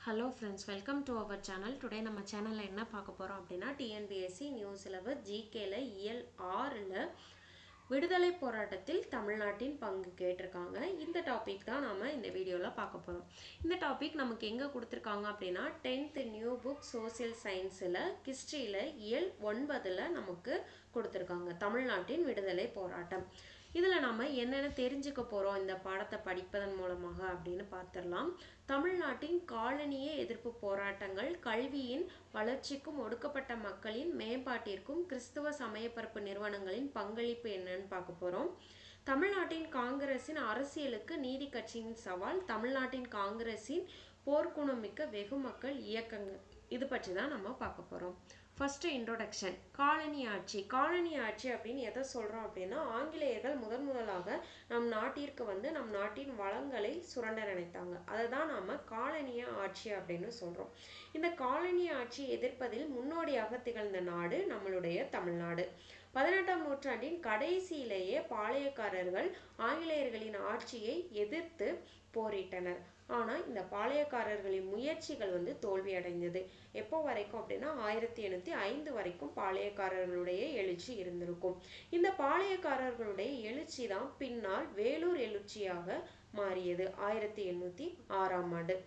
Hello friends, welcome to our channel. Today நம்ம சேனல்ல என்ன பார்க்க போறோம் அப்படின்னா TNPSC நியூ சிலபஸ் GKல இயல் 6ல விடுதலை போராட்டத்தில் தமிழ்நாட்டின் பங்கு கேட்டிருக்காங்க. இந்த டாபிக் தான் நாம இந்த வீடியோல பார்க்க போறோம். இந்த டாபிக் நமக்கு எங்க கொடுத்திருக்காங்க அப்படின்னா 10th நியூ புக் சோசியல் சயின்ஸ்ல ஹிஸ்டரியில இயல் 9ல நமக்கு கொடுத்திருக்காங்க. தமிழ்நாட்டின் விடுதலை போராட்டம். இதுல நாம என்னென்ன தெரிஞ்சுக்க போறோம் இந்த பாடத்தை படிப்பதன் மூலமாக அப்படின்னு பார்த்திடலாம். தமிழ்நாட்டின் காலனிய எதிர்ப்பு போராட்டங்கள், கல்வியின் வளர்ச்சிக்கும் ஒடுக்கப்பட்ட மக்களின் மேம்பாட்டிற்கும் கிறிஸ்துவ சமயப்பரப்பு நிறுவனங்களின் பங்களிப்பு என்னன்னு பார்க்க போறோம். தமிழ்நாட்டின் காங்கிரசின் அரசியலுக்கு நீதி கட்சியின் சவால், தமிழ்நாட்டின் காங்கிரசின் போர்க்குணமிக்க வெகு மக்கள் இயக்கங்கள், இது பற்றி தான் நம்ம பார்க்க போறோம். First introduction. காலனி ஆட்சி. காலனி ஆட்சி அப்படின்னு எதை சொல்றோம் அப்படின்னா, ஆங்கிலேயர்கள் முதலாக நம் நாட்டிற்கு வந்து நம் நாட்டின் வளங்களை சுரண்ட நினைத்தாங்க. அதை தான் நாம காலனிய ஆட்சி அப்படின்னு சொல்றோம். இந்த காலனி ஆட்சி எதிர்ப்பதில் முன்னோடியாக திகழ்ந்த நாடு நம்மளுடைய தமிழ்நாடு. 18ஆம் நூற்றாண்டின் கடைசியிலேயே பாளையக்காரர்கள் ஆங்கிலேயர்களின் ஆட்சியை எதிர்த்து போரிட்டனர். ஆனா இந்த பாளையக்காரர்களின் முயற்சிகள் வந்து தோல்வி அடைந்தது. எப்போ வரைக்கும் அப்படின்னா 1805 வரைக்கும் பாளையக்காரர்களுடைய எழுச்சி இருந்திருக்கும். இந்த பாளையக்காரர்களுடைய எழுச்சி தான் பின்னால் வேலூர் எழுச்சியாக மாறியது 1806ஆம் ஆண்டு.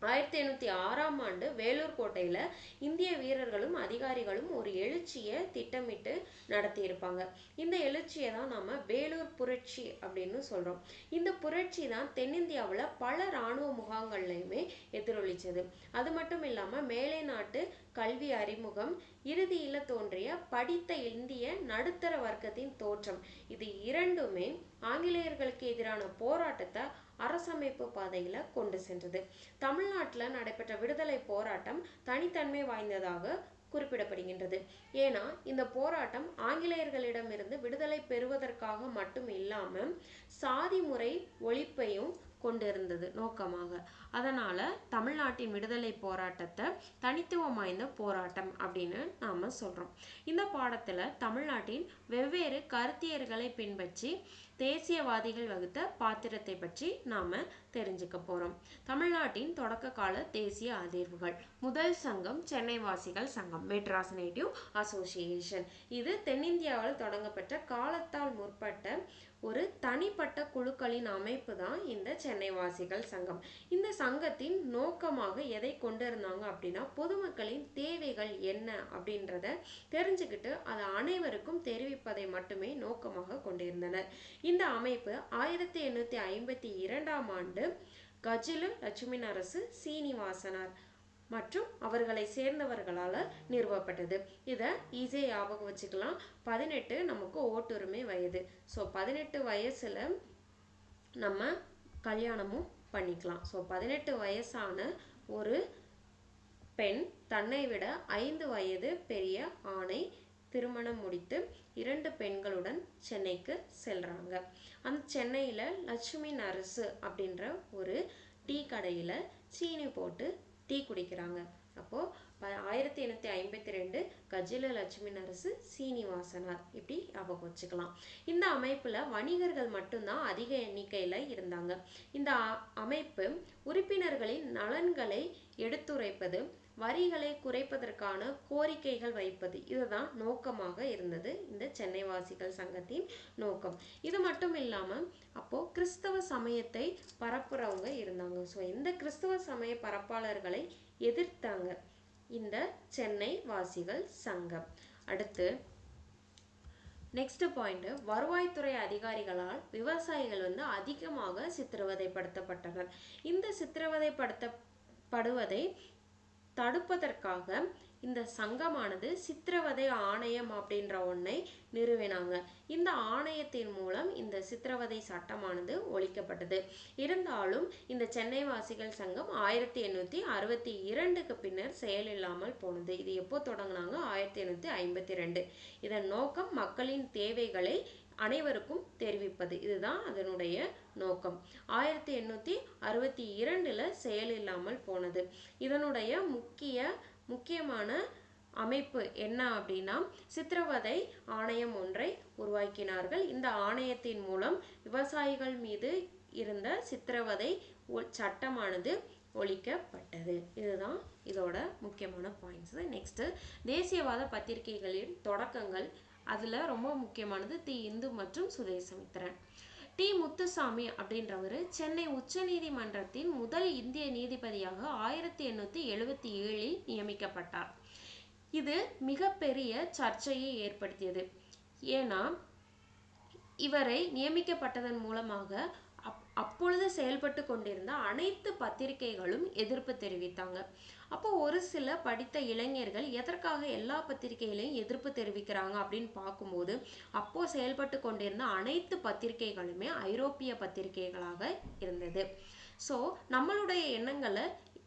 1806ஆம் ஆண்டு வேலூர் கோட்டையில இந்திய வீரர்களும் அதிகாரிகளும் ஒரு எழுச்சியை திட்டமிட்டு நடத்தி இருப்பாங்க. இந்த எழுச்சியை தான் நாம வேலூர் புரட்சி அப்படின்னு சொல்றோம். இந்த புரட்சி தான் தென்னிந்தியாவுல பல இராணுவ முகாம்கள்லையுமே எதிரொலிச்சது. அது மட்டும் இல்லாம மேலை நாட்டு கல்வி அறிமுகம், இறுதியில தோன்றிய படித்த இந்திய நடுத்தர வர்க்கத்தின் தோற்றம், இது இரண்டுமே ஆங்கிலேயர்களுக்கு எதிரான போராட்டத்தை அரசமைப்பு பாதையில கொண்டு சென்றது. தமிழ்நாட்டில் நடைபெற்ற விடுதலை போராட்டம் தனித்தன்மை வாய்ந்ததாக குறிப்பிடப்படுகின்றது. ஏன்னா இந்த போராட்டம் ஆங்கிலேயர்களிடமிருந்து விடுதலை பெறுவதற்காக மட்டும் இல்லாம சாதி முறை ஒழிப்பையும் கொண்டிருந்தது நோக்கமாக. அதனால தமிழ்நாட்டின் விடுதலை போராட்டத்தை தனித்துவம் வாய்ந்த போராட்டம் அப்படின்னு நாம சொல்றோம். இந்த பாடத்துல தமிழ்நாட்டின் வெவ்வேறு கருத்தியர்களை பின்பற்றி தேசியவாதிகள் வகுத்த பாத்திரத்தை பற்றி நாம தெரிஞ்சுக்க போறோம். தமிழ்நாட்டின் தொடக்க கால தேசிய அதிர்வுகள். முதல் சங்கம் சென்னை வாசிகள் சங்கம், மெட்ராஸ் நேட்டிவ் அசோசியேஷன். இது தென்னிந்தியாவில் தொடங்கப்பட்ட காலத்தால் முற்பட்ட ஒரு தனிப்பட்ட குழுக்களின் அமைப்பு தான் இந்த சென்னை வாசிகள் சங்கம். இந்த சங்கத்தின் நோக்கமாக எதை கொண்டிருந்தாங்க அப்படின்னா, பொதுமக்களின் தேவைகள் என்ன அப்படின்றத தெரிஞ்சுக்கிட்டு அதை அனைவருக்கும் தெரிவிப்பதை மட்டுமே நோக்கமாக கொண்டிருந்தனர். இந்த அமைப்பு 1852ஆம் ஆண்டு கஜிலு லட்சுமி நரசு சீனிவாசனார் மற்றும் அவர்களை சேர்ந்தவர்களால நிறுவப்பட்டது. இதை ஈஸியாக ஞாபகம் வச்சுக்கலாம். 18 நமக்கு ஓட்டுரிமை வயது. ஸோ 18 வயசுல நம்ம கல்யாணமும் பண்ணிக்கலாம். ஸோ 18 வயசான ஒரு பெண் தன்னை விட 5 வயது பெரிய ஆணை திருமணம் முடித்து 2 பெண்களுடன் சென்னைக்கு செல்றாங்க. அந்த சென்னையில லட்சுமி நரசு அப்படின்ற ஒரு டீ கடையில சீனி போட்டு டீ குடிக்கிறாங்க. அப்போ 1852 கஜில லட்சுமி நரசு சீனிவாசனார், இப்படி ஞாபகம் வச்சுக்கலாம். இந்த அமைப்புல வணிகர்கள் மட்டும்தான் அதிக எண்ணிக்கையில இருந்தாங்க. இந்த அமைப்பு உறுப்பினர்களின் நலன்களை எடுத்துரைப்பது, வரிகளை குறைப்பதற்கான கோரிக்கைகள் வைப்பது, இதுதான் நோக்கமாக இருந்தது இந்த சென்னை வாசிகள் சங்கத்தின் நோக்கம். இது மட்டும் இல்லாம அப்போ கிறிஸ்தவ சமயத்தை பரப்புறவங்க இருந்தாங்க. ஸோ இந்த கிறிஸ்தவ சமய பரப்பாளர்களை எதிர்த்தாங்க இந்த சென்னை வாசிகள் சங்கம். அடுத்து நெக்ஸ்ட் பாயிண்ட், வருவாய்த்துறை அதிகாரிகளால் விவசாயிகள் வந்து அதிகமாக சித்திரவதைப்படுத்தப்பட்டனர். இந்த சித்திரவதைப்படுத்தப்படுவதை தடுப்பதற்காக இந்த சங்கமானது சித்திரவதை ஆணையம் அப்படின்ற ஒன்றை நிறுவினாங்க. இந்த ஆணையத்தின் மூலம் இந்த சித்திரவதை சட்டமானது ஒழிக்கப்பட்டது. இருந்தாலும் இந்த சென்னை வாசிகள் சங்கம் 1862க்கு பின்னர் செயலில்லாமல் போனது. இது எப்போ தொடங்கினாங்க? 1852. இதன் நோக்கம் மக்களின் தேவைகளை அனைவருக்கும் தெரிவிப்பது, இதுதான் அதனுடைய நோக்கம். 1862ல செயலில்லாமல் போனது. இதனுடைய முக்கியமான அமைப்பு என்ன அப்படின்னா, சித்திரவதை ஆணையம் ஒன்றை உருவாக்கினார்கள். இந்த ஆணையத்தின் மூலம் விவசாயிகள் மீது இருந்த சித்திரவதை சட்டமானது ஒழிக்கப்பட்டது. இதுதான் இதோட முக்கியமான பாயிண்ட்ஸ். நெக்ஸ்ட், தேசியவாத பத்திரிகைகளின் தொடக்கங்கள். அதுல ரொம்ப முக்கியமானது தி இந்து மற்றும் சுதேசமித்திரன். டி முத்துசாமி அப்படின்றவர் சென்னை உச்ச நீதிமன்றத்தின் முதல் இந்திய நீதிபதியாக 1877 நியமிக்கப்பட்டார். இது மிகப்பெரிய சர்ச்சையை ஏற்படுத்தியது. ஏன்னா இவரை நியமிக்கப்பட்டதன் மூலமாக அப்பொழுது செயல்பட்டு கொண்டிருந்த அனைத்து பத்திரிகைகளும் எதிர்ப்பு தெரிவித்தாங்க. அப்போ ஒரு சில படித்த இளைஞர்கள் எதற்காக எல்லா பத்திரிகைகளையும் எதிர்ப்பு தெரிவிக்கிறாங்க அப்படின்னு பார்க்கும்போது, அப்போ செயல்பட்டு கொண்டிருந்த அனைத்து பத்திரிகைகளுமே ஐரோப்பிய பத்திரிகைகளாக இருந்தது. ஸோ நம்மளுடைய எண்ணங்களை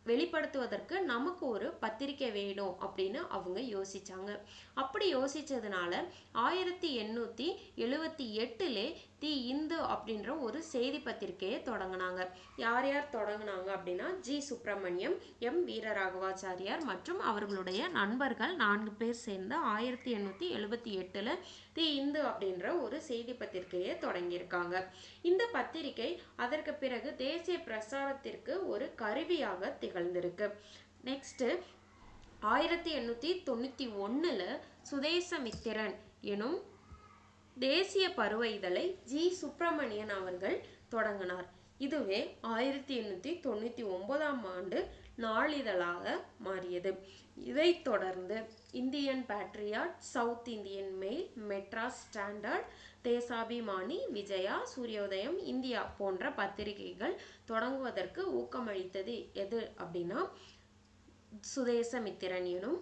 வெளிப்படுத்துவதற்கு நமக்கு ஒரு பத்திரிகை வேணும் அப்படின்னு அவங்க யோசிச்சாங்க. அப்படி யோசிச்சதுனால 1878 தி இந்து அப்படின்ற ஒரு செய்தி பத்திரிகையை தொடங்கினாங்க. யார் யார் தொடங்கினாங்க அப்படின்னா ஜி சுப்பிரமணியம், எம் வீரராகவாச்சாரியார் மற்றும் அவர்களுடைய நண்பர்கள் 4 பேர் சேர்ந்து 1878 தி இந்து அப்படின்ற ஒரு செய்தி பத்திரிகையை தொடங்கியிருக்காங்க. இந்த பத்திரிகை அதற்கு பிறகு தேசிய பிரசாரத்திற்கு ஒரு கருவியாக திகழ்ந்திருக்கு. நெக்ஸ்ட், 1891 சுதேசமித்திரன் எனும் தேசிய பருவ இதழை ஜி சுப்பிரமணியன் அவர்கள் தொடங்கினார். இதுவே 1899 நாளிதழாக மாறியது. இதைத் தொடர்ந்து Indian Patriot, South Indian Mail, Madras Standard, Desabhimani, Vijaya, Suryodayam, India போன்ற பத்திரிகைகள் தொடங்குவதற்கு ஊக்கமளித்தது எது அப்படின்னா சுதேசமித்திரன் எனும்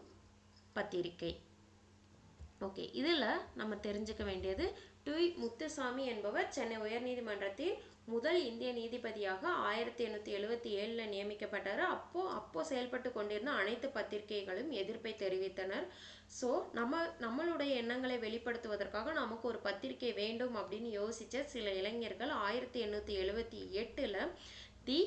பத்திரிகை. ஓகே, இதில் நம்ம தெரிஞ்சுக்க வேண்டியது, டி முத்துசாமி என்பவர் சென்னை உயர்நீதிமன்றத்தின் முதல் இந்திய நீதிபதியாக 1877 நியமிக்கப்பட்டார். அப்போ செயல்பட்டு கொண்டிருந்த அனைத்து பத்திரிகைகளும் எதிர்ப்பை தெரிவித்தனர். ஸோ நம்மளுடைய எண்ணங்களை வெளிப்படுத்துவதற்காக நமக்கு ஒரு பத்திரிகை வேண்டும் அப்படின்னு யோசித்த சில இளைஞர்கள் 1878 தி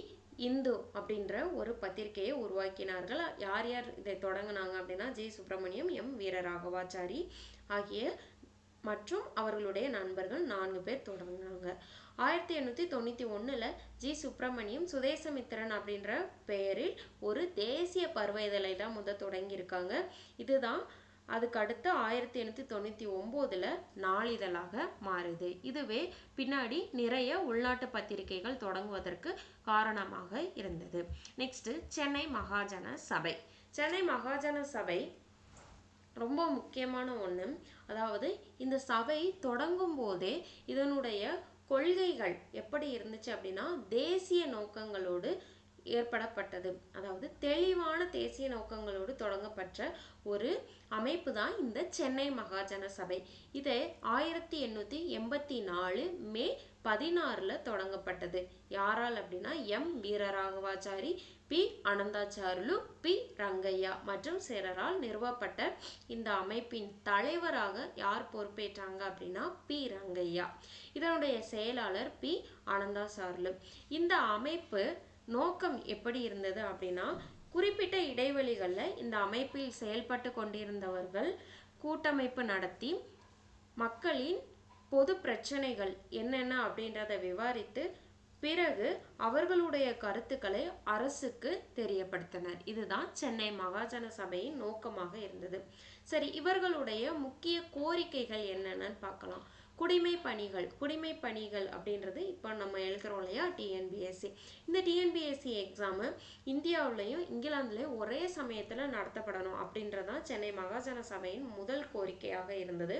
இந்து அப்படின்ற ஒரு பத்திரிகையை உருவாக்கினார்கள். யார் யார் இதை தொடங்கினாங்க அப்படின்னா ஜி சுப்பிரமணியம், எம் வீரராகவாச்சாரி ஆகிய மற்றும் அவர்களுடைய நண்பர்கள் 4 பேர் தொடங்கினாங்க. 1891 ஜி சுப்பிரமணியம் சுதேசமித்திரன் அப்படின்ற பெயரில் ஒரு தேசிய பருவ இதழை தான் தொடங்கியிருக்காங்க. இதுதான் அதுக்கு அடுத்து 1899 நாளிதழாக மாறுது. இதுவே பின்னாடி நிறைய உள்நாட்டு பத்திரிகைகள் தொடங்குவதற்கு காரணமாக இருந்தது. நெக்ஸ்ட், சென்னை மகாஜன சபை. சென்னை மகாஜன சபை ரொம்ப முக்கியமான ஒன்று. அதாவது இந்த சபை தொடங்கும் போதே இதனுடைய கொள்கைகள் எப்படி இருந்துச்சு அப்படின்னா தேசிய நோக்கங்களோடு ஏற்படப்பட்டது. அதாவது தெளிவான தேசிய நோக்கங்களோடு தொடங்கப்பட்ட ஒரு அமைப்பு தான் இந்த சென்னை மகாஜன சபை. இது 1884 மே 16 தொடங்கப்பட்டது. யாரால் அப்படின்னா M Veeraraghavachari, P Anandacharlu, P Rangaiah மற்றும் சிலரால் நிறுவப்பட்ட இந்த அமைப்பின் தலைவராக யார் பொறுப்பேற்றாங்க அப்படின்னா பி ரங்கையா. இதனுடைய செயலாளர் பி அனந்தாச்சார்லு. இந்த அமைப்பு நோக்கம் எப்படி இருந்தது அப்படின்னா, குறிப்பிட்ட இடைவெளிகளில் இந்த அமைப்பில் செயல்பட்டு கொண்டிருந்தவர்கள் கூட்டமைப்பு நடத்தி மக்களின் பொது பிரச்சனைகள் என்னென்ன அப்படின்றத விவாதித்து பிறகு அவர்களுடைய கருத்துக்களை அரசுக்கு தெரியப்படுத்தினர். இதுதான் சென்னை மகாஜன சபையின் நோக்கமாக இருந்தது. சரி, இவர்களுடைய முக்கிய கோரிக்கைகள் என்னென்னு பார்க்கலாம். குடிமை பணிகள் அப்படின்றது இப்போ நம்ம எழுதுறோம் இல்லையா, டிஎன்பிஎஸ்சி. இந்த டிஎன்பிஎஸ்சி எக்ஸாமு இந்தியாவிலையும் இங்கிலாந்துலையும் ஒரே சமயத்தில் நடத்தப்படணும் அப்படின்றதான் சென்னை மகாஜன சபையின் முதல் கோரிக்கையாக இருந்தது.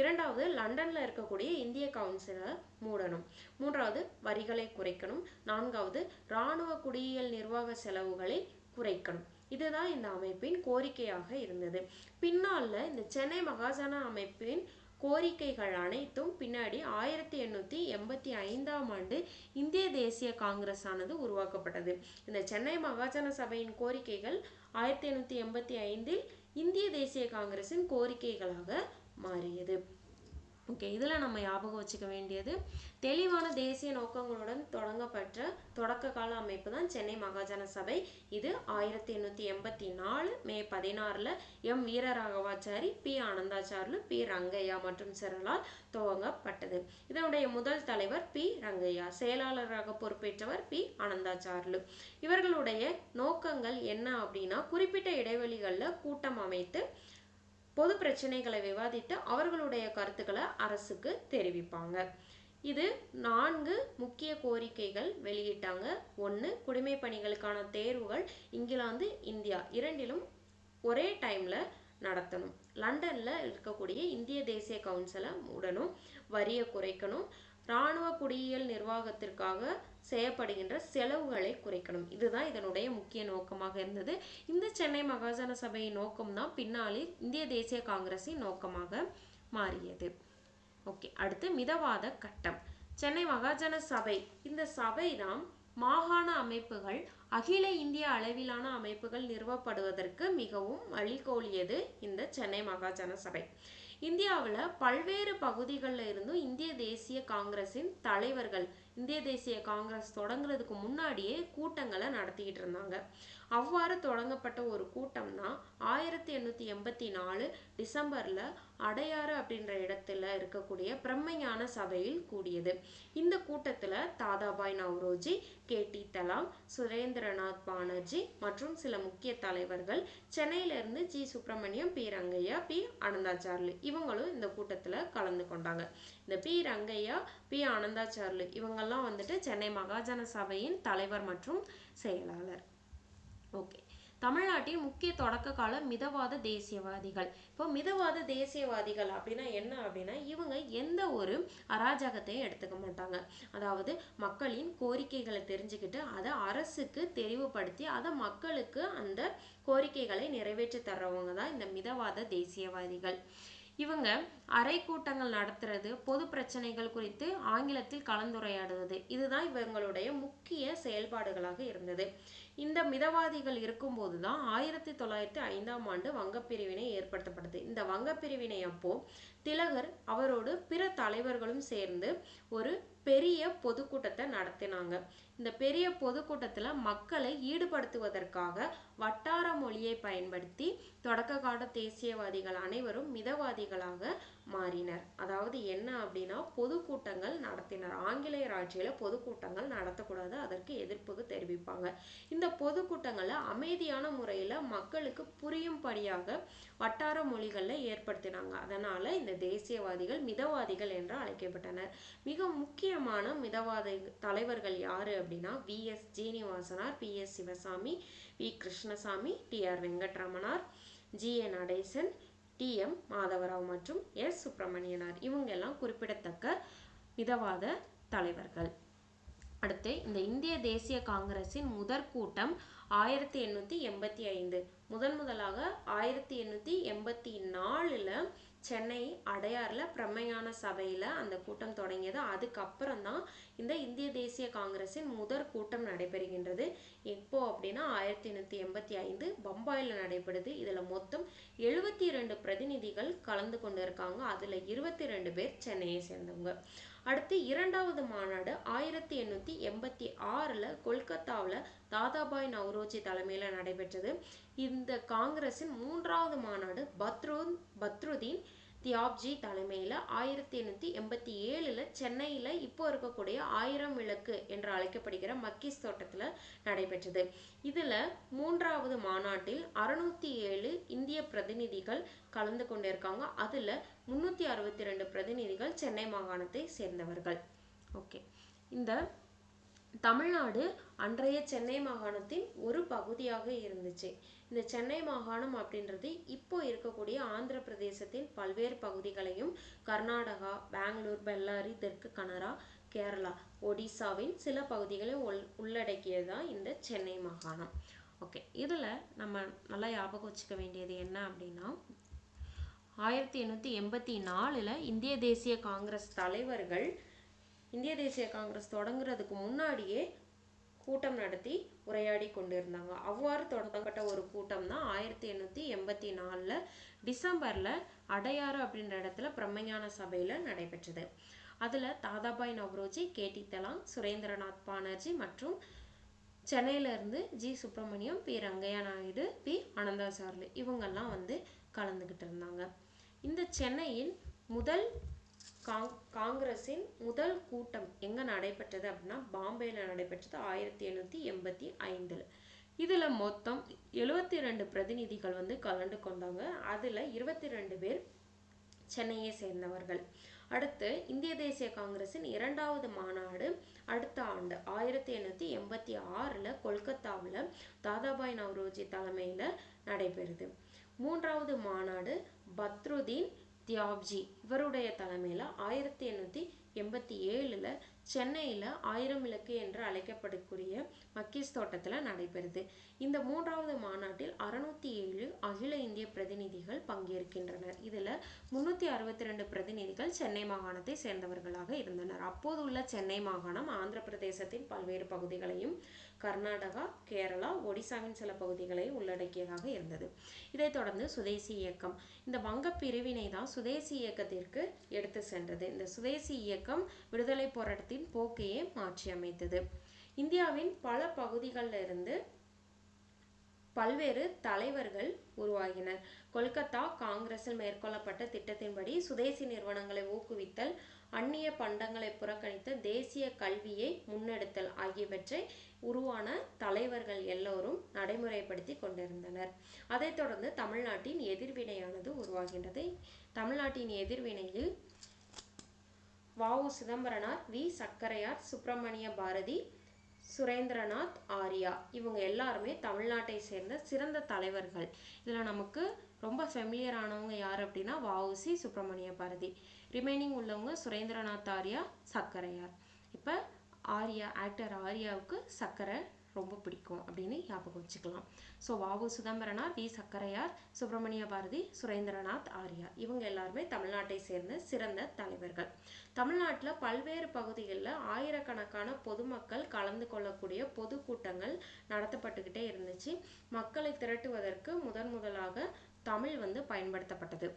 இரண்டாவது, லண்டனில் இருக்கக்கூடிய இந்திய கவுன்சிலை மூடணும். மூன்றாவது, வரிகளை குறைக்கணும். நான்காவது, இராணுவ குடியியல் நிர்வாக செலவுகளை குறைக்கணும். இதுதான் இந்த அமைப்பின் கோரிக்கையாக இருந்தது. பின்னால் இந்த சென்னை மகாஜன அமைப்பின் கோரிக்கைகள் அனைத்தும் பின்னாடி 1885 இந்திய தேசிய காங்கிரஸ் ஆனது உருவாக்கப்பட்டது. இந்த சென்னை மகாஜன சபையின் கோரிக்கைகள் 1885 இந்திய தேசிய காங்கிரசின் கோரிக்கைகளாக மாறியது. ஓகே, இதில் நம்ம ஞாபகம் வச்சுக்க வேண்டியது தெளிவான தேசிய நோக்கங்களுடன் தொடங்கப்பட்ட தொடக்க கால அமைப்பு தான் சென்னை மகாஜன சபை. இது 1884 May 16 M Veeraraghavachari, P Anandacharlu, P Rangaiah மற்றும் சிறலால் துவங்கப்பட்டது. இதனுடைய முதல் தலைவர் பி ரங்கையா, செயலாளராக பொறுப்பேற்றவர் பி ஆனந்தாச்சார்லு. இவர்களுடைய நோக்கங்கள் என்ன அப்படின்னா, குறிப்பிட்ட இடைவெளிகளில் கூட்டம் அமைத்து பொது பிரச்சனைகளை விவாதித்து அவர்களுடைய கருத்துக்களை அரசுக்கு தெரிவிப்பாங்க. இது 4 முக்கிய கோரிக்கைகள் வெளியிட்டாங்க. 1, குடிமை பணிகளுக்கான தேர்வுகள் இங்கிலாந்து, இந்தியா இரண்டிலும் ஒரே டைம்ல நடத்தணும். லண்டன்ல இருக்கக்கூடிய இந்திய தேசிய கவுன்சிலை மூடணும். வரியை குறைக்கணும். இராணுவ குடியியல் நிர்வாகத்திற்காக செய்யப்படுகின்ற செலவுகளை குறைக்கணும். இதுதான் இதனுடைய முக்கிய நோக்கமாக இருந்தது. இந்த சென்னை மகாஜன சபையின் நோக்கம்தான் பின்னாளில் இந்திய தேசிய காங்கிரஸின் நோக்கமாக மாறியது. ஓகே, அடுத்து மிதவாத கட்டம். சென்னை மகாஜன சபை, இந்த சபை தான் மாகாண அமைப்புகள் அகில இந்திய அளவிலான அமைப்புகள் நிறுவப்படுவதற்கு மிகவும் வழிகோலியது இந்த சென்னை மகாஜன சபை. இந்தியாவில் பல்வேறு பகுதிகளில் இருந்தும் இந்திய தேசிய காங்கிரஸின் தலைவர்கள் இந்திய தேசிய காங்கிரஸ் தொடங்குறதுக்கு முன்னாடியே கூட்டங்களை நடத்திக்கிட்டு இருந்தாங்க. அவ்வாறு தொடங்கப்பட்ட ஒரு கூட்டம் தான் 1884 டிசம்பர்ல அடையாறு அப்படின்ற இடத்துல இருக்கக்கூடிய பிரம்மஞான சபையில் கூடியது. இந்த கூட்டத்துல தாதாபாய் நவ்ரோஜி, KT தலாம், சுரேந்திரநாத் பானர்ஜி மற்றும் சில முக்கிய தலைவர்கள், சென்னையிலிருந்து G Subramaniam, P Rangaiah, P Anandacharlu இவங்களும் இந்த கூட்டத்துல கலந்து கொண்டாங்க. இந்த பி ரங்கையா, பி ஆனந்தாச்சார்லு இவங்கெல்லாம் வந்துட்டு சென்னை மகாஜன சபையின் தலைவர் மற்றும் செயலாளர். ஓகே, தமிழ்நாட்டின் முக்கிய தொடக்க கால மிதவாத தேசியவாதிகள். இப்போ மிதவாத தேசியவாதிகள் அப்படின்னா என்ன அப்படின்னா, இவங்க எந்த ஒரு அராஜகத்தையும் எடுத்துக்க மாட்டாங்க. அதாவது மக்களின் கோரிக்கைகளை தெரிஞ்சுக்கிட்டு அதை அரசுக்கு தெரிவுபடுத்தி அதை மக்களுக்கு அந்த கோரிக்கைகளை நிறைவேற்றி தர்றவங்க தான் இந்த மிதவாத தேசியவாதிகள். இவங்க அறை கூட்டங்கள் நடத்துறது, பொது பிரச்சனைகள் குறித்து ஆங்கிலத்தில் கலந்துரையாடுவது, இதுதான் இவங்களுடைய முக்கிய செயல்பாடுகளாக இருந்தது. இந்த மிதவாதிகள் இருக்கும்போது தான் 1905ஆம் ஆண்டு வங்கப்பிரிவினை ஏற்படுத்தப்பட்டது. இந்த வங்கப்பிரிவினை அப்போ திலகர் அவரோடு பிற தலைவர்களும் சேர்ந்து ஒரு பெரிய பொதுக்கூட்டத்தை நடத்தினாங்க. இந்த பெரிய பொதுக்கூட்டத்துல மக்களை ஈடுபடுத்துவதற்காக வட்டார மொழியை பயன்படுத்தி தொடக்க கால தேசியவாதிகள் அனைவரும் மிதவாதிகளாக மாறினர். அதாவது என்ன அப்படின்னா, பொதுக்கூட்டங்கள் நடத்தினர். ஆங்கிலேயர் ஆட்சியில பொதுக்கூட்டங்கள் நடத்தக்கூடாது, அதற்கு எதிர்ப்பு தெரிவிப்பாங்க. இந்த பொதுக்கூட்டங்களை அமைதியான முறையில மக்களுக்கு புரியும்படியாக வட்டார மொழிகள்ல ஏற்படுத்தினாங்க. அதனால இந்த தேசியவாதிகள் மிதவாதிகள் என்று அழைக்கப்பட்டனர். மிக முக்கியமான மிதவாத தலைவர்கள் யாரு அப்படின்னா, VS சீனிவாசனார், PS Sivasamy, V Krishnasamy, TR வெங்கட்ரமணார், GN Natesan, TM Madhavrao மற்றும் S சுப்பிரமணியனார் இவங்க எல்லாம் குறிப்பிடத்தக்க மிதவாத தலைவர்கள். அடுத்து இந்த இந்திய தேசிய காங்கிரஸின் முதற் கூட்டம் 1885. முதலாக 1884 சென்னை அடையாறுல பிரம்மஞான சபையில அந்த கூட்டம் தொடங்கியது. அதுக்கப்புறம் தான் இந்த இந்திய தேசிய காங்கிரஸின் முதற் கூட்டம் நடைபெறுகின்றது. எப்போ அப்படின்னா 1885 பம்பாயில நடைபெறுது. இதுல மொத்தம் 72 பிரதிநிதிகள் கலந்து கொண்டு இருக்காங்க. அதுல 22 பேர் சென்னையை சேர்ந்தவங்க. அடுத்து இரண்டாவது மாநாடு 1886 கொல்கத்தாவில் தாதாபாய் நவ்ரோஜி தலைமையில நடைபெற்றது. இந்த காங்கிரஸின் மூன்றாவது மாநாடு பத்ருதீன் தியாப்ஜி தலைமையில 1887 சென்னையில இப்போ இருக்கக்கூடிய 1000 விளக்கு என்று அழைக்கப்படுகிற மக்கீஸ் தோட்டத்துல நடைபெற்றது. இதுல மூன்றாவது மாநாட்டில் 607 இந்திய பிரதிநிதிகள் கலந்து கொண்டிருக்காங்க. அதுல 362 பிரதிநிதிகள் சென்னை மாகாணத்தை சேர்ந்தவர்கள். ஓகே, இந்த தமிழ்நாடு அன்றைய சென்னை மாகாணத்தின் ஒரு பகுதியாக இருந்துச்சு. இந்த சென்னை மாகாணம் அப்படின்றது இப்போ இருக்கக்கூடிய ஆந்திர பிரதேசத்தின் பல்வேறு பகுதிகளையும், கர்நாடகா, பெங்களூர், பெல்லாரி, தெற்கு கனரா, கேரளா, ஒடிசாவின் சில பகுதிகளையும் உள்ளடக்கியதுதான் இந்த சென்னை மாகாணம். ஓகே, இதில் நம்ம நல்லா ஞாபகம் வச்சுக்க வேண்டியது என்ன அப்படின்னா, 1884 இந்திய தேசிய காங்கிரஸ் தலைவர்கள் இந்திய தேசிய காங்கிரஸ் தொடங்குறதுக்கு முன்னாடியே கூட்டம் நடத்தி உரையாடி கொண்டிருந்தாங்க. அவ்வாறு தொடங்கப்பட்ட ஒரு கூட்டம் தான் 1884 டிசம்பர்ல அடையாறு அப்படின்ற இடத்துல பிரம்மஞான சபையில நடைபெற்றது. அதுல தாதாபாய் நவ்ரோஜி, கேடி தலாங், சுரேந்திரநாத் பானர்ஜி மற்றும் சென்னையில இருந்து G Subramaniam, P Rangaiah Naidu, P Anandacharlu இவங்கெல்லாம் கலந்துகிட்டு இருந்தாங்க. இந்த சென்னையின் முதல் காங்கிரஸின் முதல் கூட்டம் எங்க நடைபெற்றது அப்படின்னா பாம்பேல நடைபெற்றது 1885. இதுல மொத்தம் 72 பிரதிநிதிகள் கலந்து கொண்டாங்க. அதுல 22 பேர் சென்னையை சேர்ந்தவர்கள். அடுத்து இந்திய தேசிய காங்கிரசின் இரண்டாவது மாநாடு அடுத்த ஆண்டு 1886 கொல்கத்தாவில் தாதாபாய் நவ்ரோஜி தலைமையில நடைபெறுது. மூன்றாவது மாநாடு பத்ருதீன் தியாப்ஜி இவருடைய தலைமையில 1887 சென்னையில 1000 விளக்கு என்று அழைக்கப்படக்கூடிய மக்கீஸ் தோட்டத்துல நடைபெறுது. இந்த மூன்றாவது மாநாட்டில் 607 அகில இந்திய பிரதிநிதிகள் பங்கேற்கின்றனர். இதுல 362 பிரதிநிதிகள் சென்னை மாகாணத்தை சேர்ந்தவர்களாக இருந்தனர். அப்போது உள்ள சென்னை மாகாணம் ஆந்திர பிரதேசத்தின் பல்வேறு பகுதிகளையும், கர்நாடகா, கேரளா, ஒடிசாவின் சில பகுதிகளையும் உள்ளடக்கியதாக இருந்தது. இதைத் தொடர்ந்து சுதேசி இயக்கம், இந்த வங்க பிரிவினை தான் சுதேசி இயக்கத்திற்கு எடுத்து சென்றது. இந்த சுதேசி இயக்கம் விடுதலை போராட்டத்தின் போக்கையே மாற்றி அமைத்தது. இந்தியாவின் பல பகுதிகளில் இருந்து பல்வேறு தலைவர்கள் உருவாகினர். கொல்கத்தா காங்கிரஸில் மேற்கொள்ளப்பட்ட திட்டத்தின்படி சுதேசி நிறுவனங்களை ஊக்குவித்தல், அந்நிய பண்டங்களை புறக்கணித்தல், தேசிய கல்வியை முன்னெடுத்தல் ஆகியவற்றை உருவான தலைவர்கள் எல்லோரும் நடைமுறைப்படுத்தி கொண்டிருந்தனர். அதைத் தொடர்ந்து தமிழ்நாட்டின் எதிர்வினையானது உருவாகின்றது. தமிழ்நாட்டின் எதிர்வினையில் வ.உ. சிதம்பரனார், வி. சக்கரையார், சுப்பிரமணிய பாரதி, சுரேந்திரநாத் ஆரியா இவங்க எல்லாருமே தமிழ்நாட்டை சேர்ந்த சிறந்த தலைவர்கள். இதில் நமக்கு ரொம்ப ஃபெமிலியர் ஆனவங்க யார் அப்படின்னா வ.உ.சி., சுப்பிரமணிய பாரதி. ரிமைனிங் உள்ளவங்க சுரேந்திரநாத் ஆரியா, சக்கரையார். இப்போ ஆக்டர் ஆரியாவுக்கு சக்கரை ரொம்ப பிடிக்கும் அப்படின்னு ஞாபகம் வச்சுக்கலாம். ஸோ வ.உ. சிதம்பரனார், வி. சக்கரையார், சுப்பிரமணிய பாரதி, சுரேந்திரநாத் ஆரியா இவங்க எல்லாருமே தமிழ்நாட்டை சேர்ந்த சிறந்த தலைவர்கள். தமிழ்நாட்டில் பல்வேறு பகுதிகளில் ஆயிரக்கணக்கான பொதுமக்கள் கலந்து கொள்ளக்கூடிய பொதுக்கூட்டங்கள் நடத்தப்பட்டுக்கிட்டே இருந்துச்சு. மக்களை திரட்டுவதற்கு முதலாக தமிழ் பயன்படுத்தப்பட்டது.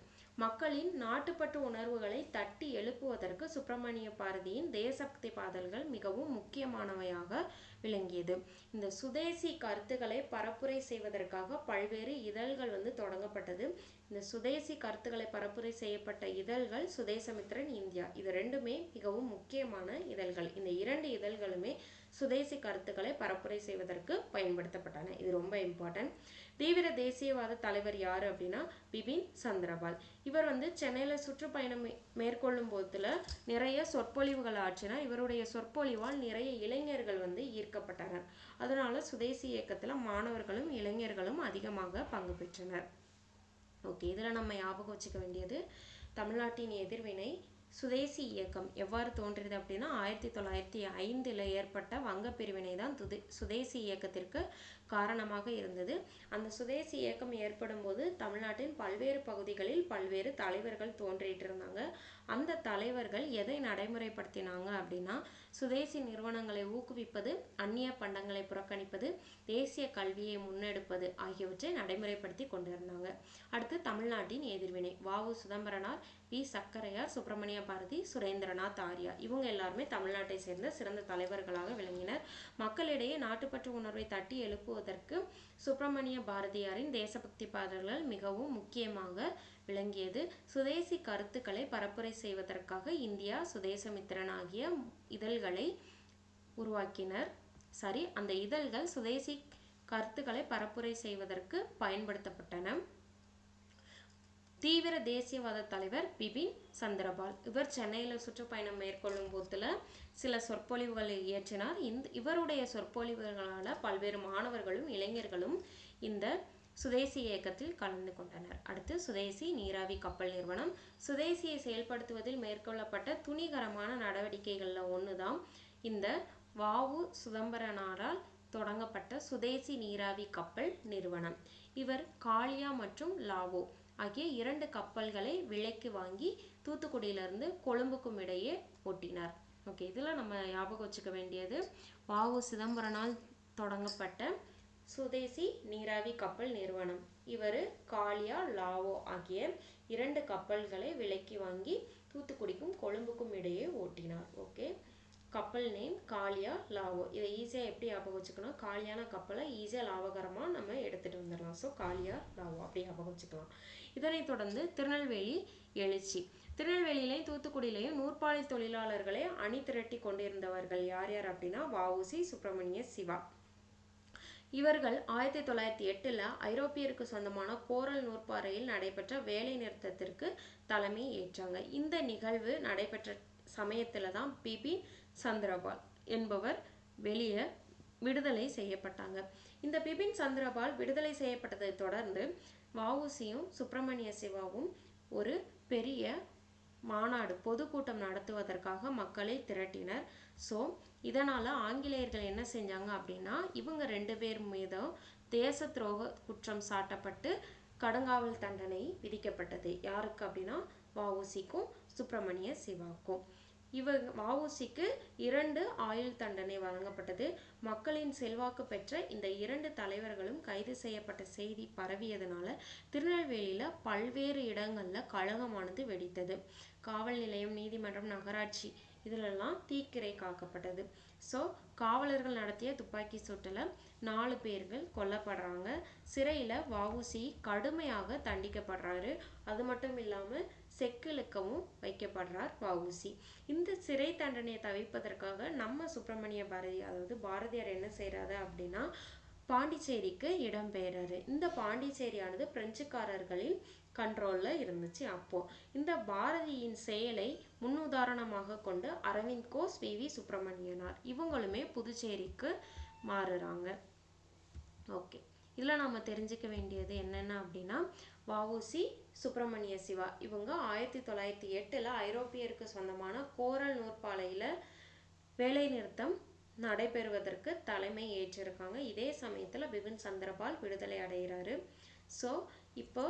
மக்களின் நாட்டுப்பற்று உணர்வுகளை தட்டி எழுப்புவதற்கு சுப்பிரமணிய பாரதியின் தேசபக்தி பாடல்கள் மிகவும் முக்கியமானவையாக விளங்கியது. இந்த சுதேசி கருத்துக்களை பரப்புரை செய்வதற்காக பல்வேறு இதழ்கள் தொடங்கப்பட்டது. இந்த சுதேசி கருத்துக்களை பரப்புரை செய்யப்பட்ட இதழ்கள் சுதேசமித்திரன், இந்தியா இது ரெண்டுமே மிகவும் முக்கியமான இதழ்கள். இந்த 2 இதழ்களுமே சுதேசி கருத்துக்களை பரப்புரை செய்வதற்கு பயன்படுத்தப்பட்டன. இது ரொம்ப இம்பார்ட்டன்ட். தீவிர தேசியவாத தலைவர் யாரு அப்படின்னா பிபின் சந்திரபால். இவர் சென்னையில சுற்றுப்பயணம் மேற்கொள்ளும் போதுல நிறைய சொற்பொழிவுகள் ஆற்றினார். இவருடைய சொற்பொழிவால் நிறைய இளைஞர்கள் ஈர்க்கப்பட்டனர். அதனால சுதேசி இயக்கத்துல மாணவர்களும் இளைஞர்களும் அதிகமாக பங்கு பெற்றனர். ஓகே, இதுல நம்ம ஞாபகம் வச்சுக்க வேண்டியது தமிழ்நாட்டின் எதிர்வினை சுதேசி இயக்கம் எவ்வாறு தோன்றியது அப்படின்னா 1905 ஏற்பட்ட வங்க பிரிவினை தான் சுதேசி இயக்கத்திற்கு காரணமாக இருந்தது. அந்த சுதேசி இயக்கம் ஏற்படும் போது தமிழ்நாட்டின் பல்வேறு பகுதிகளில் பல்வேறு தலைவர்கள் தோன்றிட்டு இருந்தாங்க. அந்த தலைவர்கள் எதை நடைமுறைப்படுத்தினாங்க அப்படின்னா சுதேசி நிறுவனங்களை ஊக்குவிப்பது, அந்நிய பண்டங்களை புறக்கணிப்பது, தேசிய கல்வியை முன்னெடுப்பது ஆகியவற்றை நடைமுறைப்படுத்தி கொண்டிருந்தாங்க. அடுத்து தமிழ்நாட்டின் எதிர்வினை வ.உ. சிதம்பரனார், வி. சக்கரையார், சுப்பிரமணிய பாரதி, சுரேந்திரநாத் ஆரியா இவங்க எல்லாருமே தமிழ்நாட்டை சேர்ந்த சிறந்த தலைவர்களாக விளங்கினர். மக்களிடையே நாட்டுப்பற்று உணர்வை தட்டி எழுப்புவதற்கு சுப்பிரமணிய பாரதியாரின் தேசபக்தி பாடல்கள் மிகவும் முக்கியமாக விளங்கியது. சுதேசி கருத்துக்களை பரப்புரை செய்வதற்காக இந்தியா, சுதேசமித்திரன் ஆகிய இதழ்களை உருவாக்கினர். அந்த இதழ்கள் சுதேசி கருத்துக்களை பரப்புரை செய்வதற்கு பயன்படுத்தப்பட்டன. தீவிர தேசியவாத தலைவர் பிபின் சந்திரபால். இவர் சென்னையில் சுற்றுப்பயணம் மேற்கொள்ளும் போதுல சில சொற்பொழிவுகளை இயற்றினார். இவருடைய சொற்பொழிவுகளால் பல்வேறு மாணவர்களும் இளைஞர்களும் இந்த சுதேசி இயக்கத்தில் கலந்து கொண்டனர். அடுத்து சுதேசி நீராவி கப்பல் நிறுவனம். சுதேசியை செயல்படுத்துவதில் மேற்கொள்ளப்பட்ட துணிகரமான நடவடிக்கைகள்ல ஒண்ணுதான் இந்த வ.உ. சிதம்பரனாரால் தொடங்கப்பட்ட சுதேசி நீராவி கப்பல் நிறுவனம். இவர் காளியா மற்றும் லாவோ ஆகிய 2 கப்பல்களை விலைக்கு வாங்கி தூத்துக்குடியிலிருந்து கொழும்புக்கும் இடையே ஓட்டினார். ஓகே, இதில் நம்ம ஞாபகம் வச்சுக்க வேண்டியது வ.உ. சிதம்பரனால் தொடங்கப்பட்ட சுதேசி நீராவி கப்பல் நிறுவனம். இவர் காளியா லாவோ ஆகிய 2 கப்பல்களை விலைக்கு வாங்கி தூத்துக்குடிக்கும் கொழும்புக்கும் இடையே ஓட்டினார். ஓகே, கப்பல் நேம் காளியா லாவோ. இதை ஈஸியாக எப்படி ஞாபகம் வச்சுக்கணும், காலியான கப்பலை ஈஸியாக லாபகரமாக நம்ம எடுத்துகிட்டு வந்துடலாம். ஸோ காளியா லாவோ அப்படி ஞாபகம் வச்சுக்கலாம். இதனைத் தொடர்ந்து திருநெல்வேலி எழுச்சி. திருநெல்வேலியிலையும் தூத்துக்குடியிலையும் நூற்பாலை தொழிலாளர்களை அணி திரட்டி கொண்டிருந்தவர்கள் யார் யார் அப்படின்னா வ.உ.சி. சுப்பிரமணிய சிவா. இவர்கள் 1908 ஐரோப்பியருக்கு சொந்தமான கோரல் நூற்பாறையில் நடைபெற்ற வேலை நிறுத்தத்திற்கு தலைமை ஏற்றாங்க. இந்த நிகழ்வு நடைபெற்ற சமயத்தில் தான் பிபின் சந்திரபால் என்பவர் விடுதலை செய்யப்பட்டாங்க. இந்த பிபின் சந்திரபால் விடுதலை செய்யப்பட்டதை தொடர்ந்து வ.உ.சியும் சுப்பிரமணிய சிவாவும் ஒரு பெரிய மாநாடு பொதுக்கூட்டம் நடத்துவதற்காக மக்களை திரட்டினர். ஸோ இதனால் ஆங்கிலேயர்கள் என்ன செஞ்சாங்க அப்படின்னா இவங்க 2 பேர் மீதும் தேச துரோக குற்றம் சாட்டப்பட்டு கடுங்காவல் தண்டனை விதிக்கப்பட்டது. யாருக்கு அப்படின்னா வ.உ.சிக்கும் சுப்பிரமணிய சிவாவுக்கும். வ.உ.சிக்கு 2 ஆயுள் தண்டனை வழங்கப்பட்டது. மக்களின் செல்வாக்கு பெற்ற இந்த 2 தலைவர்களும் கைது செய்யப்பட்ட செய்தி பரவியதனால திருநெல்வேலியில் பல்வேறு இடங்களில் கலகமானது வெடித்தது. காவல் நிலையம், நீதிமன்றம், நகராட்சி இதிலெல்லாம் தீக்கிரை காக்கப்பட்டது. ஸோ காவலர்கள் நடத்திய துப்பாக்கி சூட்டில் 4 பேர்கள் கொல்லப்படுறாங்க. சிறையில் வ.உ.சி கடுமையாக தண்டிக்கப்படுறாரு. அது மட்டும் இல்லாமல் செக்கிழுக்கவும் வைக்கப்படுறார் வ.உ.சி. இந்த சிறை தண்டனையை தவிர்ப்பதற்காக நம்ம சுப்பிரமணிய பாரதி அதாவது பாரதியார் என்ன செய்கிறாரு அப்படின்னா பாண்டிச்சேரிக்கு இடம்பெயர்றாரு. இந்த பாண்டிச்சேரியானது பிரெஞ்சுக்காரர்களின் கண்ட்ரோலில் இருந்துச்சு. அப்போ இந்த பாரதியின் செயலை முன்னுதாரணமாக கொண்டு அரவிந்த் கோஷ், வி.வி. சுப்பிரமணியனார் இவங்களுமே புதுச்சேரிக்கு மாறுறாங்க. ஓகே, இதில் நம்ம தெரிஞ்சுக்க வேண்டியது என்னென்ன அப்படின்னா வ.உ.சி. சுப்பிரமணிய சிவா இவங்க 1908 ஐரோப்பியருக்கு சொந்தமான கோரல் நூற்பாலையில் வேலை நிறுத்தம் நடைபெறுவதற்கு தலைமை ஏற்றிருக்காங்க. இதே சமயத்தில் பிபின் சந்திரபால் விடுதலை அடைகிறாரு. ஸோ இப்போ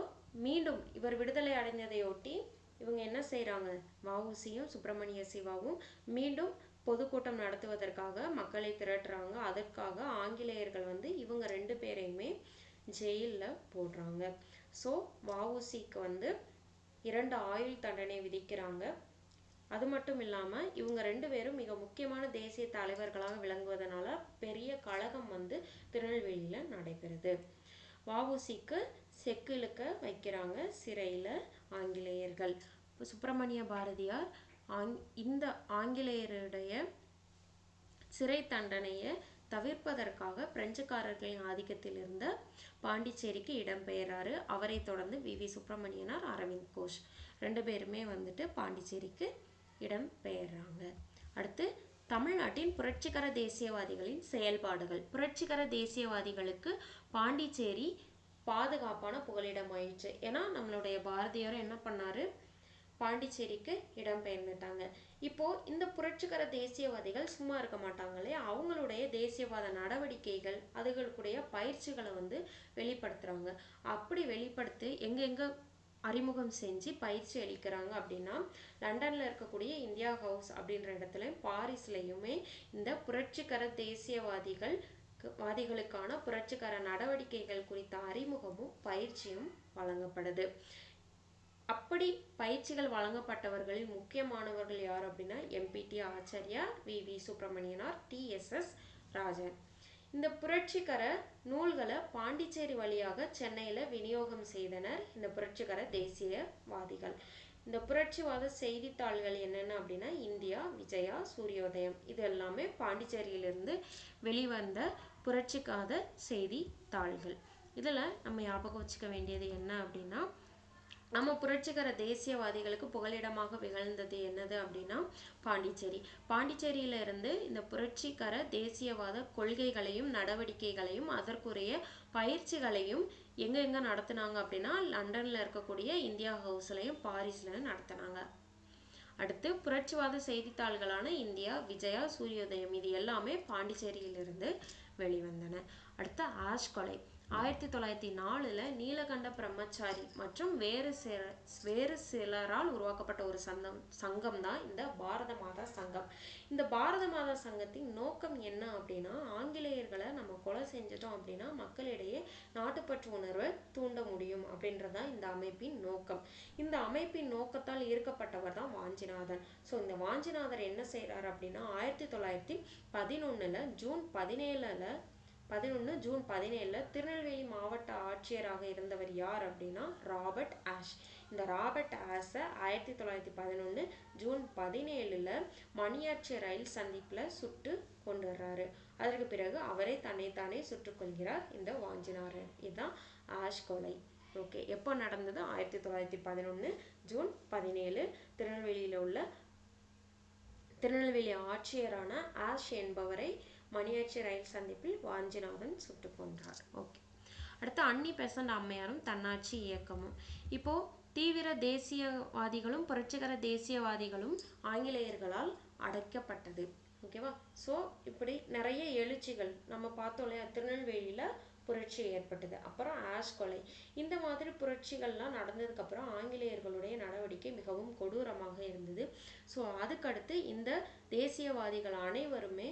மீண்டும் இவர் விடுதலை அடைந்ததையொட்டி இவங்க என்ன செய்கிறாங்க, வ.உ.சியும் சுப்பிரமணிய சிவாவும் மீண்டும் பொதுக்கூட்டம் நடத்துவதற்காக மக்களை திரட்டுறாங்க. அதற்காக ஆங்கிலேயர்கள் இவங்க 2 பேரையுமே ஜெயிலில் போடுறாங்க. ஸோ வ.உ.சிக்கு 2 ஆயுள் தண்டனை விதிக்கிறாங்க. அது மட்டும் இல்லாமல் இவங்க 2 பேரும் மிக முக்கியமான தேசிய தலைவர்களாக விளங்குவதனால பெரிய கழகம் திருநெல்வேலியில் நடைபெறுது. வ.உ.சிக்கு செக்கிழுக்க வைக்கிறாங்க சிறையில் ஆங்கிலேயர்கள். சுப்பிரமணிய பாரதியார் இந்த ஆங்கிலேயருடைய சிறை தண்டனையை தவிர்ப்பதற்காக பிரெஞ்சுக்காரர்களின் ஆதிக்கத்தில் இருந்த பாண்டிச்சேரிக்கு இடம்பெயர்றாரு. அவரை தொடர்ந்து வி.வி. சுப்பிரமணியனார், அரவிந்த் கோஷ் 2 பேருமே பாண்டிச்சேரிக்கு இடம்பெயர்றாங்க. அடுத்து தமிழ்நாட்டின் புரட்சிகர தேசியவாதிகளின் செயல்பாடுகள். புரட்சிகர தேசியவாதிகளுக்கு பாண்டிச்சேரி பாதுகாப்பான புகலிடம் ஆயிடுச்சு. ஏன்னா நம்மளுடைய பாரதியார் என்ன பண்ணாரு, பாண்டிச்சேரிக்கு இடம்பெயர்ந்துட்டாங்க. இப்போ இந்த புரட்சிகர தேசியவாதிகள் சும்மா இருக்க மாட்டாங்களே, அவங்களுடைய தேசியவாத நடவடிக்கைகள் அதுகளுடைய பயிற்சிகளை வெளிப்படுத்துறாங்க. அப்படி வெளிப்படுத்தி எங்கெங்க அறிமுகம் செஞ்சு பயிற்சி அளிக்கிறாங்க அப்படின்னா லண்டன்ல இருக்கக்கூடிய இந்தியா ஹவுஸ் அப்படின்ற இடத்துலையும் பாரிஸ்லையுமே இந்த புரட்சிகர தேசியவாதிகளுக்கான புரட்சிகர நடவடிக்கைகள் குறித்த அறிமுகமும் பயிற்சியும் வழங்கப்படுது. அப்படி பயிற்சிகள் வழங்கப்பட்டவர்களில் முக்கியமானவர்கள் யார் அப்படின்னா எம்பிடி ஆச்சாரியா, வி.வி. சுப்பிரமணியனார், டி.எஸ்.எஸ். ராஜன். இந்த புரட்சிகர நூல்களை பாண்டிச்சேரி வழியாக சென்னையில் விநியோகம் செய்தனர் இந்த புரட்சிகர தேசியவாதிகள். இந்த புரட்சிவாத செய்தித்தாள்கள் என்னென்ன அப்படின்னா இந்தியா, விஜயா, சூரியோதயம் இது எல்லாமே பாண்டிச்சேரியிலிருந்து வெளிவந்த புரட்சிக்காத செய்தித்தாள்கள். இதில் நம்ம ஞாபகம் வச்சுக்க வேண்டியது என்ன அப்படின்னா நம்ம புரட்சிகர தேசியவாதிகளுக்கு புகலிடமாக விகழ்ந்தது என்னது அப்படின்னா பாண்டிச்சேரி. பாண்டிச்சேரியிலிருந்து இந்த புரட்சிகர தேசியவாத கொள்கைகளையும் நடவடிக்கைகளையும் அதற்குரிய பயிற்சிகளையும் எங்க நடத்தினாங்க அப்படின்னா லண்டன்ல இருக்கக்கூடிய இந்தியா ஹவுஸ்லையும் பாரிஸ்லையும் நடத்தினாங்க. அடுத்து புரட்சிவாத செய்தித்தாள்களான இந்தியா, விஜயா, சூரியோதயம் இது எல்லாமே பாண்டிச்சேரியிலிருந்து வெளிவந்தன. அடுத்து ஆஷ் கொலை. 1904 நீலகண்ட பிரம்மச்சாரி மற்றும் வேறு சிலரால் உருவாக்கப்பட்ட ஒரு சங்கம் தான் இந்த பாரத மாதா சங்கம். இந்த பாரத மாதா சங்கத்தின் நோக்கம் என்ன அப்படின்னா, ஆங்கிலேயர்களை நம்ம கொலை செஞ்சிட்டோம் அப்படின்னா மக்களிடையே நாட்டுப்பற்று உணர்வை தூண்ட முடியும் அப்படின்றதான் இந்த அமைப்பின் நோக்கம். இந்த அமைப்பின் நோக்கத்தால் ஈர்க்கப்பட்டவர் தான் வாஞ்சிநாதன். ஸோ இந்த வாஞ்சிநாதர் என்ன செய்யறாரு அப்படின்னா, 1911 ஜூன் 17 திருநெல்வேலி மாவட்ட ஆட்சியராக இருந்தவர் யார் அப்படின்னா ராபர்ட் ஆஷ். இந்த ராபர்ட் ஆஷை 1911 ஜூன் 17 மணியாச்சி ரயில் சந்திப்புல சுட்டு கொண்டுறாரு. அதற்கு பிறகு அவரே தன்னைத்தானே சுட்டுக் கொள்கிறார் இந்த வாஞ்சிநாதன். இதுதான் ஆஷ் கொலை. ஓகே, எப்போ நடந்தது? 1911 ஜூன் 17 திருநெல்வேலி ஆட்சியரான ஆஷ் என்பவரை மணியாச்சி ரயில் சந்திப்பில் வாஞ்சிநாதன் சுட்டு கொன்றார். ஓகே, அடுத்து அன்னி பெசன்ட் அம்மையாரும் தன்னாட்சி இயக்கமும். இப்போ தீவிர தேசியவாதிகளும் புரட்சிகர தேசியவாதிகளும் ஆங்கிலேயர்களால் அடைக்கப்பட்டது. ஓகேவா? ஸோ இப்படி நிறைய எழுச்சிகள் நம்ம பார்த்தோம் இல்லையா, திருநெல்வேலியில புரட்சி ஏற்பட்டது, அப்புறம் ஆஷ் கொலை, இந்த மாதிரி புரட்சிகள்லாம் நடந்ததுக்கு அப்புறம் ஆங்கிலேயர்களுடைய நடவடிக்கை மிகவும் கொடூரமாக இருந்தது. ஸோ அதுக்கடுத்து இந்த தேசியவாதிகள் அனைவருமே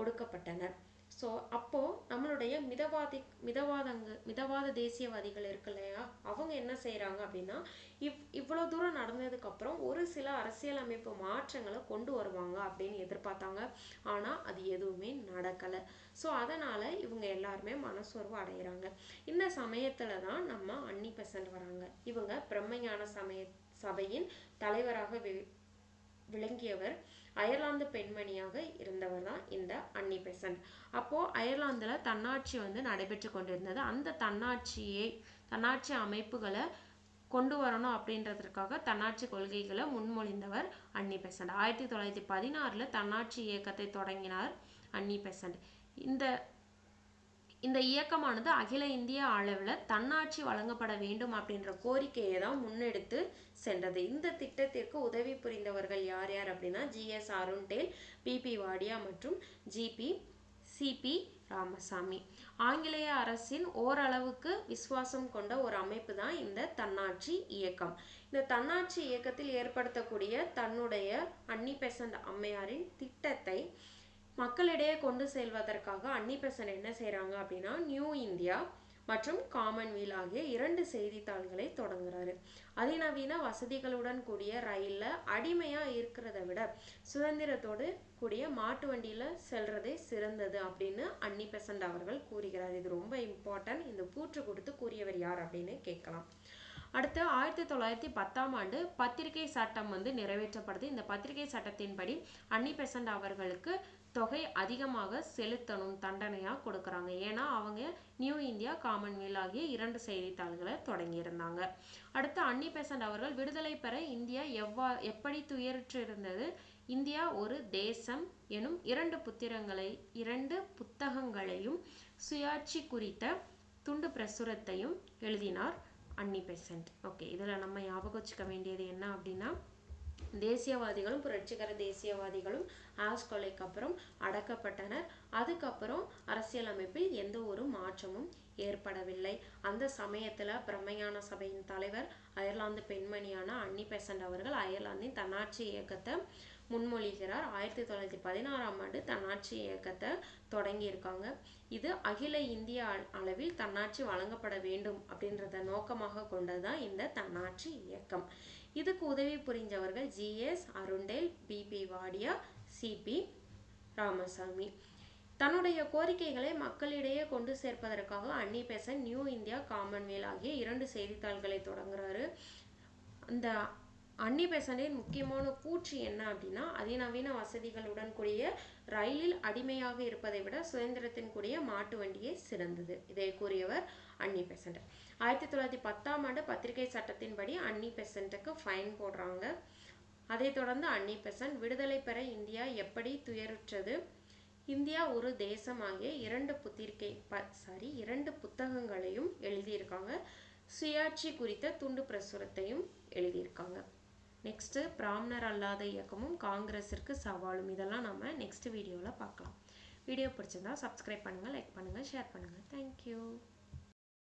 ஒடுக்கப்பட்டனர். ஸோ அப்போ நம்மளுடைய மிதவாத தேசியவாதிகள் இருக்கு இல்லையா, அவங்க என்ன செய்யறாங்க அப்படின்னா, இவ்வளவு தூரம் நடந்ததுக்கு அப்புறம் ஒரு சில அரசியலமைப்பு மாற்றங்களை கொண்டு வருவாங்க அப்படின்னு எதிர்பார்த்தாங்க. ஆனா அது எதுவுமே நடக்கல. ஸோ அதனால இவங்க எல்லாருமே மனசோர்வு அடைகிறாங்க. இந்த சமயத்துல தான் நம்ம அன்னி பெசன்ட் வராங்க. இவங்க பிரம்மஞான சபையின் தலைவராக விளங்கியவர், அயர்லாந்து பெண்மணியாக இருந்தவர் தான் இந்த அன்னி பெசன்ட். அப்போ அயர்லாந்துல தன்னாட்சி நடைபெற்று கொண்டிருந்தது. அந்த தன்னாட்சி அமைப்புகளை கொண்டு வரணும் அப்படின்றதுக்காக தன்னாட்சி கொள்கைகளை முன்மொழிந்தவர் அன்னி பெசன்ட். 1916 தன்னாட்சி இயக்கத்தை தொடங்கினார் அன்னி பெசன்ட். இந்த இயக்கமானது அகில இந்திய அளவில் தன்னாட்சி வழங்கப்பட வேண்டும் அப்படின்ற கோரிக்கையை தான் முன்னெடுத்து சென்றது. இந்த திட்டத்திற்கு உதவி புரிந்தவர்கள் யார் யார் அப்படின்னா, GS அருண்டேல், PP வாடியா மற்றும் CP ராமசாமி. ஆங்கிலேய அரசின் ஓரளவுக்கு விசுவாசம் கொண்ட ஒரு அமைப்பு தான் இந்த தன்னாட்சி இயக்கம். இந்த தன்னாட்சி இயக்கத்தில் ஏற்படுத்தக்கூடிய தன்னுடைய அன்னி பெசன்ட் அம்மையாரின் திட்டத்தை மக்களிடையே கொண்டு செல்வதற்காக அன்னி பெசன்ட் என்ன செய்யறாங்க அப்படின்னா, நியூ இந்தியா மற்றும் காமன்வெல்த் ஆகிய 2 செய்தித்தாள்களை தொடங்குறாரு. அதிநவீன வசதிகளுடன் கூடிய ரயில்ல அடிமையா இருக்கிறத விட சுதந்திரத்தோடு கூடிய மாட்டு வண்டியில செல்றதே சிறந்தது அப்படின்னு அன்னி பெசன்ட் அவர்கள் கூறுகிறார். இது ரொம்ப இம்பார்ட்டன்ட். இந்த கூற்று கொடுத்து கூறியவர் யார் அப்படின்னு கேட்கலாம். அடுத்து 1910 பத்திரிகை சட்டம் நிறைவேற்றப்படுது. இந்த பத்திரிகை சட்டத்தின்படி அன்னி பெசன்ட் அவர்களுக்கு தொகை அதிகமாக செலுத்தணும், தண்டனையா கொடுக்கறாங்க. ஏன்னா அவங்க நியூ இந்தியா காமன்வெல்த் ஆகிய 2 செய்தித்தாள்களை தொடங்கி இருந்தாங்க. அடுத்து அன்னி பெசன்ட் அவர்கள் விடுதலை பெற இந்தியா எப்படி துயருற்றிருந்தது, இந்தியா ஒரு தேசம் எனும் 2 புத்தகங்களையும் சுயாட்சி குறித்த துண்டு பிரசுரத்தையும் எழுதினார் அன்னி பெசன்ட். ஓகே, இதுல நம்ம ஞாபகம் வச்சுக்க வேண்டியது என்ன அப்படின்னா, தேசியவாதிகளும் புரட்சிகர தேசியவாதிகளும் ஆஷ் கொலைக்கு அப்புறம் அடக்கப்பட்டனர். அதுக்கப்புறம் அரசியலமைப்பில் எந்த ஒரு மாற்றமும் ஏற்படவில்லை. அந்த சமயத்துல பிரம்மஞான சபையின் தலைவர் அயர்லாந்து பெண்மணியான அன்னி பெசன்ட் அவர்கள் அயர்லாந்தின் தன்னாட்சி இயக்கத்தை முன்மொழிகிறார். 1916 தன்னாட்சி இயக்கத்தை தொடங்கி இருக்காங்க. இது அகில இந்திய அளவில் தன்னாட்சி வழங்கப்பட வேண்டும் அப்படின்றத நோக்கமாக கொண்டதுதான் இந்த தன்னாட்சி இயக்கம். இதுக்கு உதவி புரிஞ்சவர்கள் GS Arundale, PP Wadia, CP Ramasamy. தன்னுடைய கோரிக்கைகளை மக்களிடையே கொண்டு சேர்ப்பதற்காக அன்னி பெசன்ட் நியூ இந்தியா காமன்வெல்த் ஆகிய 2 செய்தித்தாள்களை தொடங்குறாரு. அந்த அன்னி பெசன்டின் முக்கியமான கூற்று என்ன அப்படின்னா, அதிநவீன வசதிகளுடன் கூடிய ரயிலில் அடிமையாக இருப்பதை விட சுதந்திரத்தின் கூடிய மாட்டு வண்டியே சிறந்தது. இதை கூறியவர் அன்னி பெசன்ட். 1910 பத்திரிகை சட்டத்தின்படி அன்னி பெசன்ட்டுக்கு ஃபைன் போடுறாங்க. அதை தொடர்ந்து அன்னி பெசன்ட் விடுதலை பெற இந்தியா எப்படி துயருற்றது, இந்தியா ஒரு தேசம் ஆகிய 2 புத்தகங்களையும் எழுதியிருக்காங்க. சுயாட்சி குறித்த துண்டு பிரசுரத்தையும் எழுதியிருக்காங்க. நெக்ஸ்ட் பிராமணர் அல்லாத இயக்கமும் காங்கிரஸிற்கு சவாலும். இதெல்லாம் நம்ம நெக்ஸ்ட் வீடியோவில் பார்க்கலாம். வீடியோ பிடிச்சிருந்தா சப்ஸ்கிரைப் பண்ணுங்கள், லைக் பண்ணுங்கள், ஷேர் பண்ணுங்கள். தேங்க்யூ.